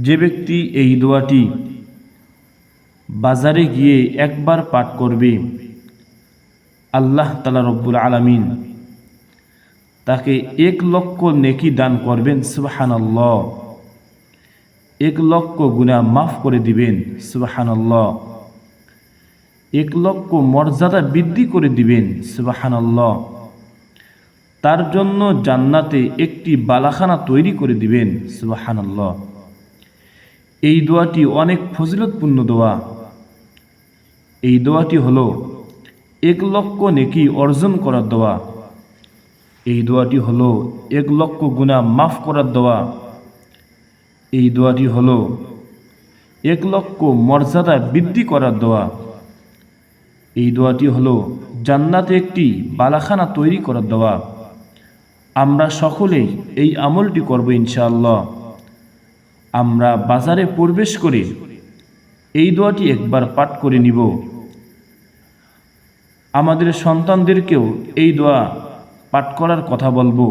যে ব্যক্তি এই দোয়াটি বাজারে গিয়ে একবার পাঠ করবে, আল্লাহ তাআলা রব্বুল আলামিন তাকে 1,00,000 নেকি দান করবেন। সুবহানাল্লাহ। 1,00,000 গুনাহ মাফ করে দিবেন। সুবহানাল্লাহ। 1,00,000 মর্যাদা বৃদ্ধি করে দিবেন। সুবহানাল্লাহ। তার জন্য জান্নাতে একটি বালাখানা তৈরি করে দিবেন। সুবহানাল্লাহ। এই দোয়াটি অনেক ফজিলতপূর্ণ দোয়া। এই দোয়াটি হলো 1,00,000 নেকি অর্জন করার দোয়া। এই দোয়াটি হলো 1,00,000 গুনাহ মাফ করার দোয়া। এই দোয়াটি হলো 1,00,000 মর্যাদা বৃদ্ধি করার দোয়া। এই দোয়াটি হলো জান্নাতে একটি বালাখানা তৈরি করার দোয়া। আমরা সকলেই এই আমলটি করব ইনশাআল্লাহ। আমরা বাজারে প্রবেশ করে এই দোয়াটি একবার পাঠ করে নিব। আমাদের সন্তানদেরকেও এই দোয়া পাঠ করার কথা বলবো।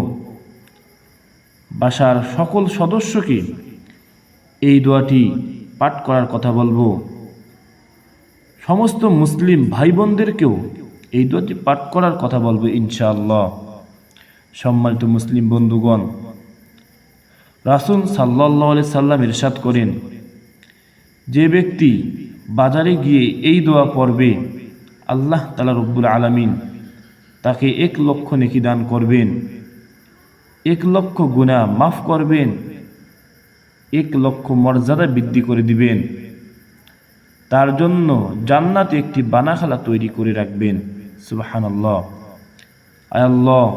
বাসার সকল সদস্যকে এই দোয়াটি পাঠ করার কথা বলবো। সমস্ত মুসলিম ভাই বোনদেরকেও এই দোয়াটি পাঠ করার কথা বলবো ইনশাআল্লাহ। সম্মানিত মুসলিম বন্ধুগণ, রাসূল সাল্লাল্লাহু আলাইহি সাল্লাম ইরশাদ করেন, যে ব্যক্তি বাজারে গিয়ে এই দোয়া পড়বে, আল্লাহ তাআলা রব্বুল আলামিন তাকে 1,00,000 নেকি দান করবেন, 1,00,000 গুনাহ মাফ করবেন, 1,00,000 মর্যাদা বৃদ্ধি করে দিবেন। তার জন্য জান্নাতে একটি বানাখালা তৈরি করে রাখবেন। সুবহানাল্লাহ। আয় আল্লাহ,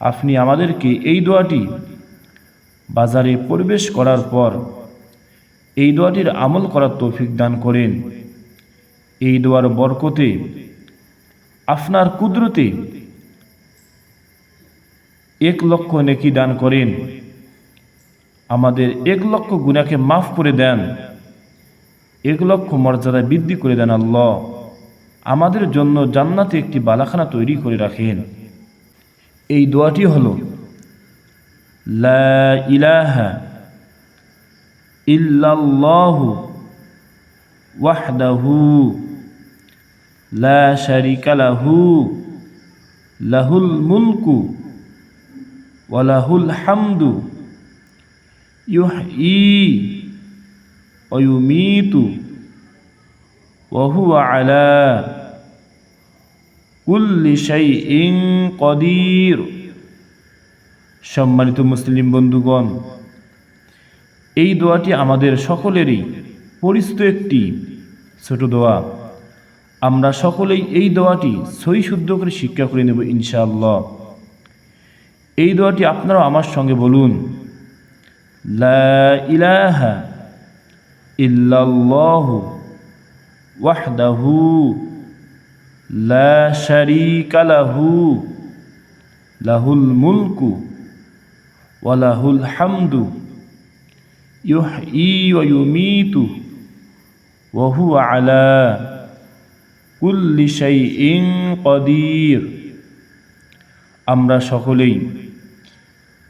আপনি আমাদেরকে এই দোয়াটি বাজারে প্রবেশ করার পর এই দোয়াটির আমল করার তৌফিক দান করেন। এই দোয়ার বরকতে আপনার কুদরতে 1,00,000 নেকি দান করেন। আমাদের 1,00,000 গুনাহকে মাফ করে দেন, 1,00,000 মর্যাদা বৃদ্ধি করে দেন। আল্লাহ, আমাদের জন্য জান্নাতে একটি বালাখানা তৈরি করে রাখেন। এই দোয়াটি হলো লা ইলাহা ইল্লাল্লাহু ওয়াহদাহু লা শারীকা লাহু লাহুল মুলকু ওয়া লাহুল হামদু ইউহয়ী ওয়া ইউমীতু ওয়া হুয়া আলা কুল্লি শাইইন কদির। সম্মানিত মুসলিম বন্ধুগণ, এই দোয়াটি আমাদের সকলেরই পরিচিত একটি ছোট দোয়া। আমরা সকলেই এই দোয়াটি সহি শুদ্ধ করে শিক্ষা করে নেব ইনশাআল্লাহ। এই দোয়াটি আপনারাও আমার সঙ্গে বলুন, লা ইলাহা ইল্লাল্লাহু ওয়াহদাহু লা শারীকা লাহু লাহুল মুলকু ওয়া লাহুল হামদু ইউহয়ী ওয়া ইউমীতু ওয়া হুয়া আলা কুল্লি শাইইন কদির। আমরা সকলেই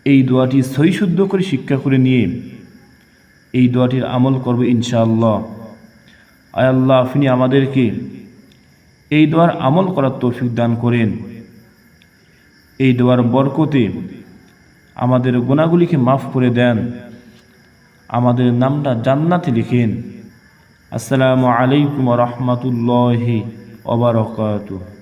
এই দোয়াটি সহি শুদ্ধ করে শিক্ষা করে নিয়ে এই দোয়াটির আমল করব ইনশাআল্লাহ। আয় আল্লাহ, আপনি আমাদেরকে এই দোয়ার আমল করার তৌফিক দান করেন। এই দোয়ার বরকতে আমাদের গুনাহগুলিকে মাফ করে দেন, আমাদের নামটা জান্নাতে লিখেন। আসসালামু আলাইকুম ওয়া রাহমাতুল্লাহি ওয়া বারাকাতুহু।